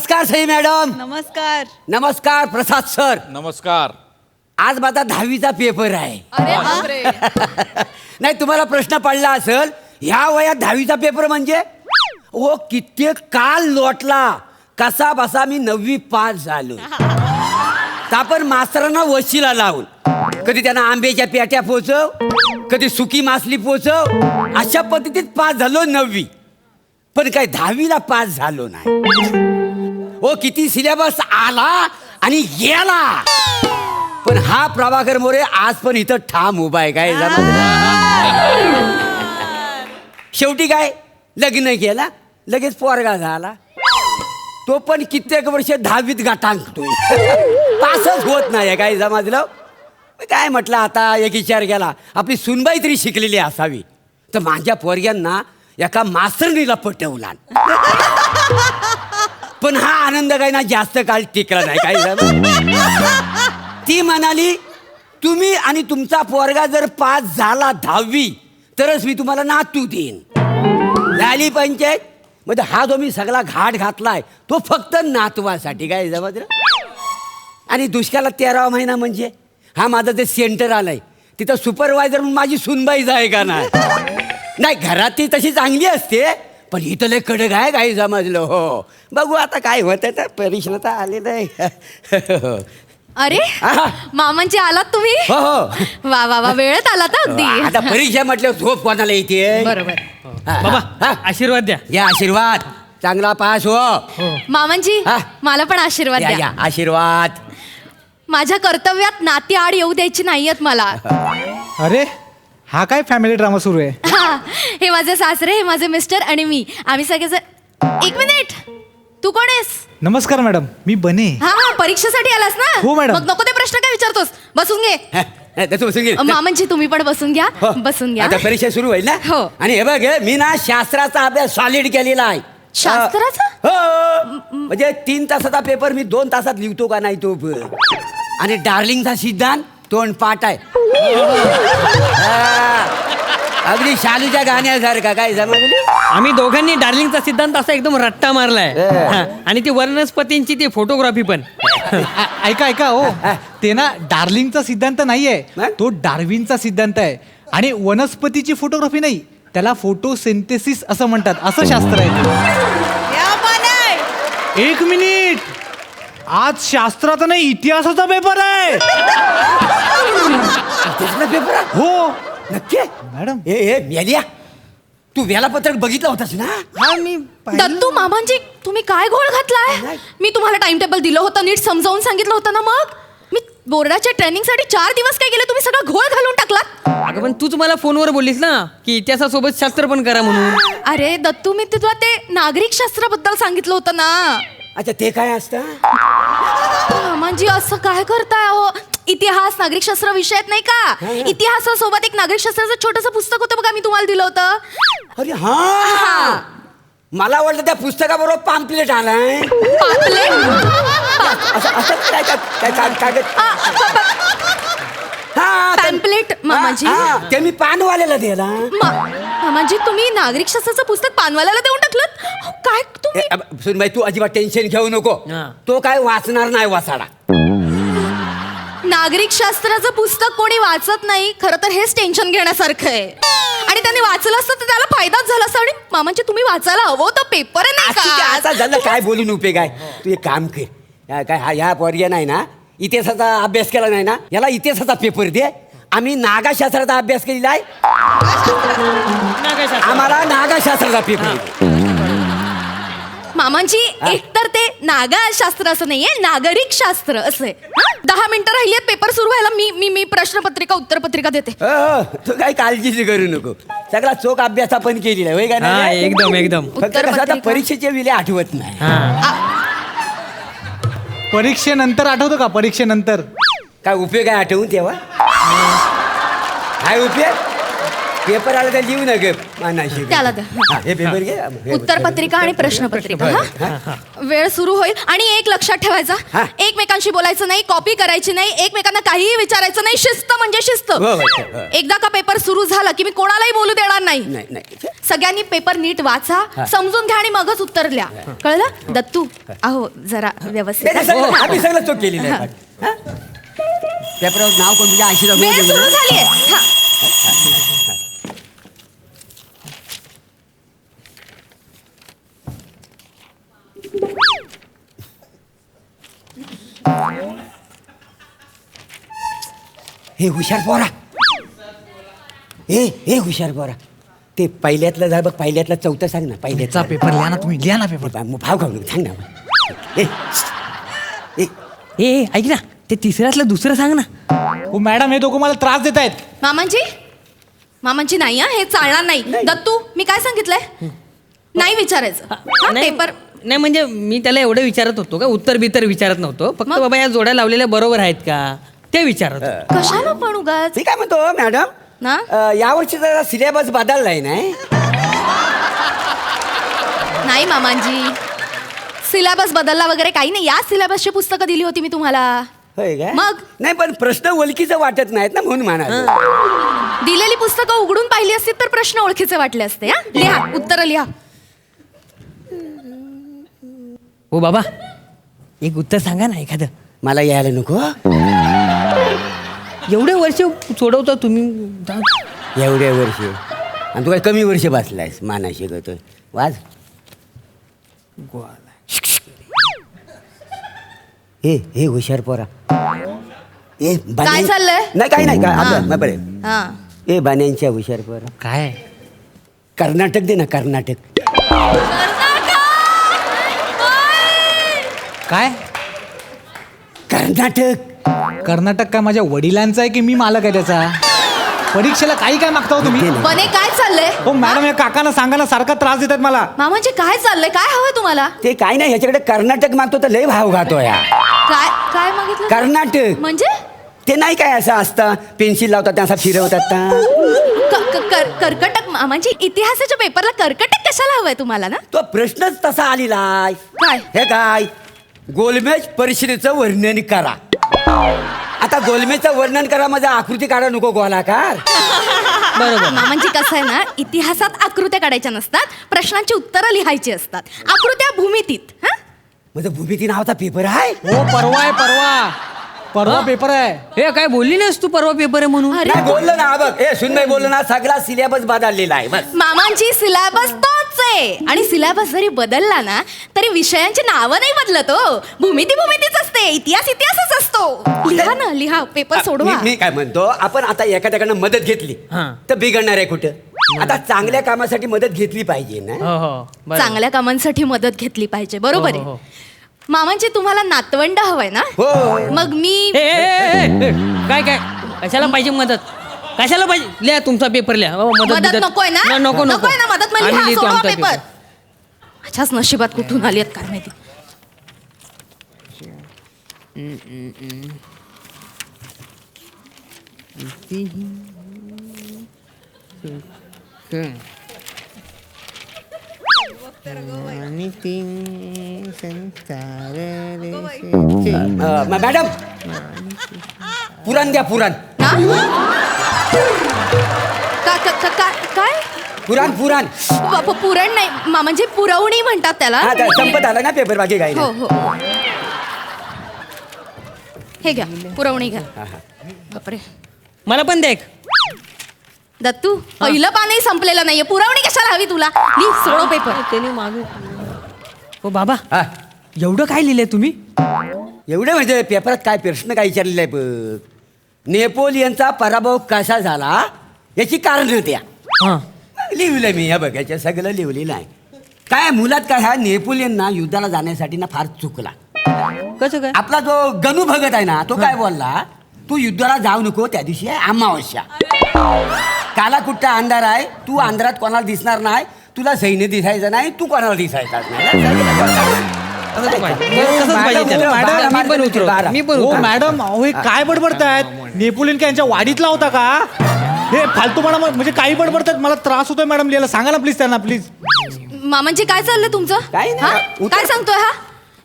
नमस्कार सई मॅडम. नमस्कार. नमस्कार प्रसाद सर. नमस्कार. आज माझा 10वीचा पेपर आहे. अरे बापरे. नाही तुम्हाला प्रश्न पडला असेल ह्या वयात 10वीचा पेपर म्हणजे ओ कित्येक काल लोटला कसा बसा मी 9वी पास झालो. आपण मास्तरांना वशिला लावून कधी त्यांना आंब्याच्या पेट्या पोचव, कधी सुकी मासली पोचव, अशा पद्धतीत पास झालो 9वी. पण काय 10वीला पास झालो नाही. ओ किती सिलेबस आला आणि गेला. पण हा प्रभाकर मोरे आज पण इथं ठाम उभा आहे. काय शेवटी काय लग्न केला, लगेच पोरगा झाला. तो पण कित्येक वर्ष 10वीत गाठांकतोय. पासच होत नाही. काय समजलं. काय म्हटलं आता एक विचार केला आपली सुनबाई तरी शिकलेली असावी. तर माझ्या पोरग्यांना एका मास्तरणीला पटवला. पण हा आनंद काय ना जास्त काळ टिकला नाही. काय झालं ती म्हणाली तुम्ही आणि तुमचा पोरगा जर पास झाला 10वी तरच मी तुम्हाला नातू देईन. झाली पंचायत. म्हणजे हा जो मी सगळा घाट घातलाय तो फक्त नातवासाठी. काय समजलं. आणि दुष्काळात 13वा महिना म्हणजे हा माझं जे सेंटर आलंय तिथं सुपरवायझर म्हणून माझी सुनबाई जाय का नाही. नाही घरात ती तशी चांगली असते पण इथं लय कडक आहे. काही समजलं. हो बघू आता काय होतं तर परीक्षा तर आलेलं आहे. अरे मामांची आलात तुम्ही. हो हो वा वा वा वेळेत आलात अगदी. आता परीक्षा म्हटल्यावर झोप कोणाला येते. बरोबर. बाबा आशीर्वाद द्या. या आशीर्वाद चांगला पास हो. मामांची हा. मला पण आशीर्वाद या द्या. या आशीर्वाद. माझ्या कर्तव्यात नाती आड येऊ द्यायची नाहीयेत मला. अरे हा काय फॅमिली ड्रामा सुरू आहे. हा, हे माझे सासरे, हे माझे मिस्टर आणि मी. आम्ही सगळेजण. एक मिनिट, तू कोण आहेस? नमस्कार मॅडम, मी बने. हा हा परीक्षेसाठी आलास ना. हो, मॅडम. मग नको ते प्रश्न काय विचारतोस. बसून घे. तसं बसून घे. मामांची तुम्ही पण बसून घ्या. हो. बसून घ्या. आता परीक्षा सुरू होईल ना. हो. आणि हे बघ मी ना शास्त्राचा अभ्यास सॉलिड केलेला आहे. शास्त्राचा? हो म्हणजे 3 तासाचा पेपर मी 2 तासात लिहितो का नाही तो. आणि डार्लिंगचा सिद्धांत तोंड पाठ आहे. अगदी शालूच्या गाण्यासारखा. काय समजली. आम्ही दोघांनी डार्लिंगचा सिद्धांत असा एकदम रट्टा मारलाय. हा, आणि ती वनस्पतींची ती फोटोग्राफी पण. ऐका ऐका हो, ते ना डार्लिंगचा सिद्धांत नाहीये, मग? तो डार्विनचा सिद्धांत आहे. आणि वनस्पतीची फोटोग्राफी नाही, त्याला फोटोसिंथेसिस असं म्हणतात. असं शास्त्र आहे. या पण आहे. एक मिनिट, आज शास्त्राचा नाही इतिहासाचा पेपर आहे. त्याचा पेपर आहे? हो नक्की. मॅडम. ए मेलिया तू वेळापत्रक बघितलं होतास ना. हा मी दत्तू मामांची तुम्ही काय घोळ घातलाय. मी तुम्हाला टाइम टेबल दिलं होतं, नीट समजावून सांगितलं होतं ना. मग मी बोर्डाच्या ट्रेनिंगसाठी 4 दिवस काय केले तुम्ही सगळं घोळ घालून टाकलात. अगं पण तूच मला फोनवर बोललीस ना की इतिहासासोबत शास्त्र पण करा म्हणून. अरे दत्तू मी तुला ते नागरिक शास्त्राबद्दल सांगितलं होतं ना. अच्छा ते काय असतं. मामांजी असं काय करताय हो. इतिहास नागरिकशास्त्र विषयात नाही का. इतिहासासोबत एक नागरिकशास्त्राचं छोटंसं पुस्तक होतं बघा, मी तुम्हाला दिलं होतं. अरे हा मला वाटलं त्या पुस्तकाबरोबर पॅम्पलेट आलाय. असं काय कागद. हा पॅम्पलेट मामाजी. ते मी पानवाल्याला दिला. मामाजी तुम्ही नागरिकशास्त्राचं पुस्तक पानवाल्याला देऊन टाकलं. काय तुम्ही. सुनबाई तू अजिबात टेन्शन घेऊ नको. हा. तो काय वाचणार नाही वाचाडा. नागरिकशास्त्राचं पुस्तक कोणी वाचत नाही. खरं तर हेच टेन्शन घेण्यासारखं आहे. आणि त्यांनी वाचलं असतं तर त्याला फायदाच झाला असता. आणि मामांची तुम्ही वाचायला हवं होतं. पेपर नाही आता का. झालं काय बोलून उपयोग आहे. तू एक काम कर. काय ह्या पोरग्या नाही ना इतिहासाचा अभ्यास केला नाही ना, याला इतिहासाचा पेपर दे. आम्ही नागाशास्त्राचा अभ्यास केलेला आहे. आम्हाला नागाशास्त्राचा पेपर. मामांची एकतर ते नागशास्त्र असं नाहीये, नागरिक शास्त्र असं आहे. 10 मिनिटं राहिली आहेत पेपर सुरू व्हायला. मी प्रश्नपत्रिका उत्तरपत्रिका देते. तू काही काळजीच करू नको. सगळा चोख अभ्यास आपण केलेला आहे. होय का हा नाही. एकदम एकदम. फक्त कसं आता परीक्षेच्या वेळी आठवत नाही. परीक्षेनंतर आठवतं का. परीक्षेनंतर काय उपयोग आहे आठवून तेव्हा. काय उपयोग. पेपर आला तर लिहू ना ग मानाशी त्याला द्या. हा, हे पेपर घे हे उत्तरपत्रिका आणि प्रश्नपत्रिका हा? वेळ सुरू होईल आणि एक लक्षात हा. ठेवायचा एकमेकांशी बोलायचं नाही कॉपी करायची नाही एकमेकांना काहीही विचारायचं नाही शिस्त म्हणजे शिस्त हो, हो, हो. एकदा का पेपर सुरू झाला की मी कोणालाही बोलू देणार नाही नाही नाही सगळ्यांनी पेपर नीट वाचा समजून घ्या आणि मगच उत्तर लिहा कळलं दत्तू अहो जरा व्यवस्थित नाही, सगळं- आम्ही सगळं चूक केलेली आहे हा? पेपरावर नाव कोण तुझ्या ऐंशी वेळ सुरू झालीये हा. हे हुशार पोरा हे हुशार पोरा ते पहिल्यातलं जा बघ पहिल्यातलं चौथं सांग ना पहिल्याचा पेपर लिहा ना तुम्ही लिहा ना पेपर भाव खाऊ नको, सांग ना ए, ए, ए ऐक ना ते तिसऱ्यातलं दुसरं सांग ना. हो मॅडम हे दोघं मला त्रास देत आहेत. मामांची नाही हा हे चालणार नाही दत्तू मी काय सांगितलंय नाही विचारायचं हा, नाही पेपर नाही, म्हणजे मी त्याला एवढं विचारत होतो का उत्तर बितर विचारत नव्हतो फक्त मग? बाबा या जोड्या लावलेल्या बरोबर आहेत का ते विचारत होतो. कशाला पण उगाच मी काय म्हणतो मॅडम ना यावर्षी जरा सिलेबस बदललाय नाही नाही मामांजी सिलेबस बदलला वगैरे काही नाही या सिलेबसची पुस्तकं दिली होती मी तुम्हाला होय काय मग? नाही पण प्रश्न ओळखीचं वाटत नाहीत ना म्हणून म्हणा दिलेली पुस्तकं उघडून पाहिली असती तर प्रश्न ओळखीचे वाटले असते हा लिहा उत्तर लिहा हो बाबा एक उत्तर सांगा ना एखादं. मला यायला नको एवढे वर्ष सोडवता तुम्ही एवढ्या वर्ष आणि तू काय कमी वर्ष बसलायस माना शिकवतोय वाज हे हुशार पोरा ए काय चाललंय? नाही काही नाही काय हा. आपलं बरे हा ए बाण्यांच्या हुशार पोरा काय कर्नाटक दे ना कर्नाटक काय कर्नाटक कर्नाटक काय माझ्या वडिलांचा आहे की मी मालक आहे त्याचा परीक्षेला काही काय मागता हो तुम्ही बने काय चाललंय हो मॅडम या काकांना सांगा ना सारखा त्रास देतात मला. मामांजी काय चाललंय काय हवंय तुम्हाला ते काय नाही ह्याच्याकडे कर्नाटक मागतो तर लय भाव खातो या काय काय मागितलं कर्नाटक म्हणजे ते नाही काय असं असतं पेन्सिल लावतात त्या असं फिरवतात कर्कटक मामांजी इतिहासाच्या पेपरला कर्कटक कशाला हवंय तुम्हाला ना तो प्रश्नच तसा आलेला आहे. काय? हे काय गोलमेज परिषदेचं वर्णन करा आता गोलमेजचं वर्णन करा माझा आकृती काढा नको गोलाकार बरोबर. मामांजी कसं आहे ना इतिहासात आकृत्या काढायच्या नसतात प्रश्नांची उत्तरं लिहायची असतात आकृत्या भूमितीत हा माझं भूमिती नावाचा पेपर आहे हो परवा आहे परवा पेपर आहे. हे काय बोलली नाहीस तू परवा पेपर आहे म्हणून. अरे नाही बोललो ना बघ हे सुनबाई बोललो ना सगळा सिलेबस बदललेला आहे बस मामांची सिलेबस तोच आहे आणि सिलेबस जरी बदलला ना तरी विषयांची नावं नाही बदलत हो भूमितीच असते इतिहास इतिहासच असतो लिहा ना लिहा पेपर सोडवा मी काय म्हणतो आपण आता एखाद्याकडनं मदत घेतली हा. तर बिघडणार आहे कुठं आता चांगल्या कामासाठी मदत घेतली पाहिजे ना हो हो बरोबर. चांगल्या कामांसाठी मदत घेतली पाहिजे बरोबर हो, हो, आहे मामांची तुम्हाला नातवंड हवंय ना हो मग मी ए, ए, ए, ए, काय काय कशाला पाहिजे मदत कशाला पाहिजे लिहा तुमचा पेपर लिहा हो, मदत बिदत. नकोय ना नको नको नकोय ना मदत म्हणजे आम्ही हा लिहितो सोडवा आमचा पेपर अच्छाच नशिबात कुठून आली आहेत काय माहिती मॅडम पुराण द्या पुराण हा? काय पुराण पुरण नाही म्हणजे पुरवणी म्हणतात त्याला हा काय संपत आला ना पेपर बाकी काही हो नाही हो हे घ्या पुरवणी घ्या बापरे मला पण देख दत्तू पहिलं पानही संपलेलं नाहीये पुरवणी कशाला हवी तुला लिह सोडव पेपर त्याने मागे हो बाबा हा एवढं काय लिहिलंय तुम्ही एवढे म्हणजे पेपरात काय प्रश्न काय विचारलेला आहे बघ नेपोलियनचा पराभव कसा झाला याची कारण द्या हा लिहिलंय मी हे बघ याच्या सगळं लिहिलेलं आहे काय मुलात काय ह्या नेपोलियनना युद्धाला जाण्यासाठी ना फार चुकला कसं काय आपला जो गणू भगत आहे ना तो काय बोलला तू युद्धाला जाऊ नको त्या दिवशी आहे अमावस्या काला कुठचा अंधार आहे तू अंधारात कोणाला दिसणार नाही तुला सैन्य दिसायचं नाही तू कोणाला दिसायचा तसंच पाहिजे त्याला. मी पण उतरवतो. मी पण हो उतरवतो. मॅडम अहो हे काय बडबडतायत नेपोलियन काय यांच्या वाडीतला होता का हे फालतूपणा म्हणजे काही बडबडतात, मला त्रास होतोय मॅडम लिहायला. सांगा ना प्लीज त्यांना, प्लीज. मामांची काय चाललंय तुमचं काय नाही. हा? उतर. काय सांगतोय हा?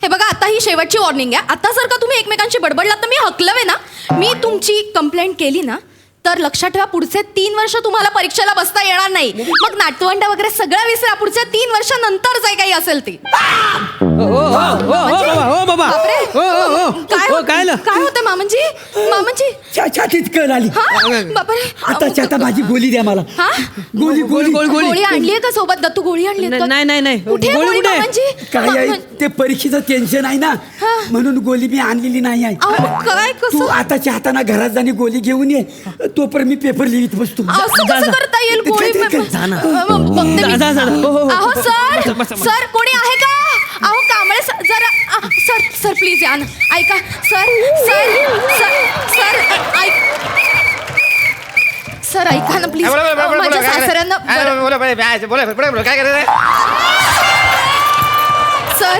हे बघा, आता ही शेवटची वॉर्निंग आहे. आता जर का तुम्ही एकमेकांशी बडबडलात तर मी हकलवे ना. मी तुमची कंप्लेंट केली ना तर लक्षात ठेवा, पुढचे 3 वर्ष तुम्हाला परीक्षेला बसता येणार नाही. मग नातवंड वगैरे सगळं विसरा. पुढच्या 3 वर्षानंतर जे काही असेल ते. हो बाबा बापरे. काय हो काय झालं? काय होतं मामांजी? मामांजी छातीत कळ आली. हा बापरे. आता माझी गोळी द्या मला. हा? गोळी गोळी गोळी आणलीये का सोबत? दत्तू गोळी आणली का? नाही. कुठे आहे गोळी गोळी कुठे आहे? मामांजी? काय आहे ते परीक्षेचं टेन्शन आहे ना, हा. म्हणून गोळी मी आणलेली नाही आहे. अहो, काय तू कसं आताच्या हाताना घरात जाणी गोळी घेऊन ये, तोपर्यंत मी पेपर लिहित बसतो. असं कसं करता येईल? गोळी जा ना. बघते मी. जा. अहो सर बस. सर कोणी आहे का? अहो कांबळे सर, जरा सर प्लीज या ना. ऐका सर ऐका ना प्लीज. माझ्या सासऱ्यांना काय करायचं सर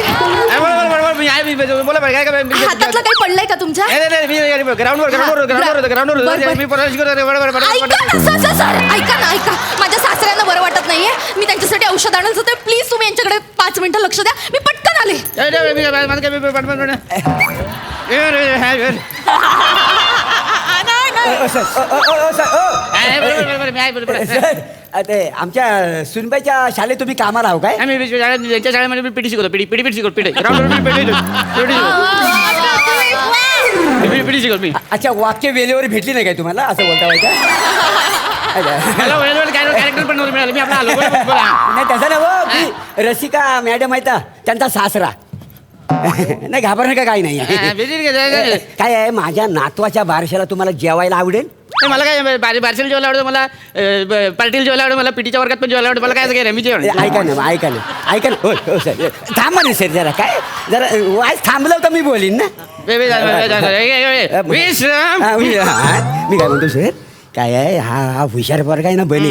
बोला काय हातातलं काही पडलंय का तुमच्या? ग्राउंडवर सर ऐका ना. माझ्या सासऱ्यांना बरं वाटत नाहीये. मी त्यांच्यासाठी औषध आणायचं होतं. प्लीज तुम्ही यांच्याकडे 5 मिनिटं लक्ष द्या. मी पटकन आले. ते आमच्या सुनबाईच्या शाळेत तुम्ही कामाला आहो काय? त्यांच्या शाळेमध्ये पिटी शिकवतो पिटी शिकवतो पिटी शिकवतो मी. अच्छा, वाक्य वेळेवर भेटली नाही काय तुम्हाला, असं बोलता वाईट? मला वेळेवर कॅरेक्टर पण नव्हतं मिळालं. मी आपला आलो नाही तसं ना हो, मी रसिका मॅडम आहेत ना, त्यांचा सासरा. नाही घाबरणार का काही नाही. काय आहे, माझ्या नातवाच्या बारशाला तुम्हाला जेवायला आवडेल? मला काय बारशीला जेवायला आवडतं, मला पार्टीला जेवायला आवडतं, मला पिटीच्या वर्गात पण जेवायला आवडतं. मला काय काय मी जेवण ऐका ना. हो सर, थांबा ना सर, जरा काय जरा वाईस थांबलं तर मी बोलीन ना. विश्राम. मी काय म्हणतो सर, काय आहे, हा हुशार वर्ग आहे ना बने,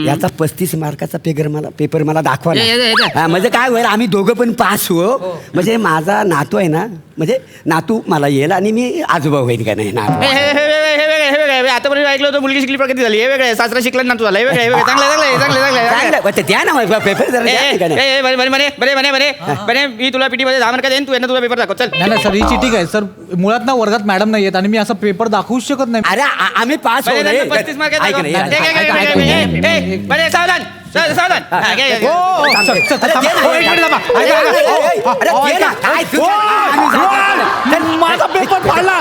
याचा 35 मार्काचा पेपर मला दाखवा ना. म्हणजे काय होईल, आम्ही दोघं पण पास हो. म्हणजे माझा नातू आहे ना, म्हणजे नातू मला येईल आणि मी आजोबा होईल का नाही नातू. आतापर्यंत ऐकलं होतं मुलगी शिकली प्रगती झाली. हे वेगळे सासरा शिकला नातू झाला. हे वेगळे चांगलं द्या ना पेपर जरा द्या का नाही. बरे मी तुला पिटी मध्ये 10 मार्क देईन, तू यांना तुला पेपर दाखव. चल नाही सर, ही चिटिंग आहे सर. मुळात ना वर्गात मॅडम नाही येत आणि मी असा पेपर दाखवूच शकत नाही. अरे आम्ही पास हो. 35 मार्क बरे सावधान सावधान. माझा पेपर पाडला.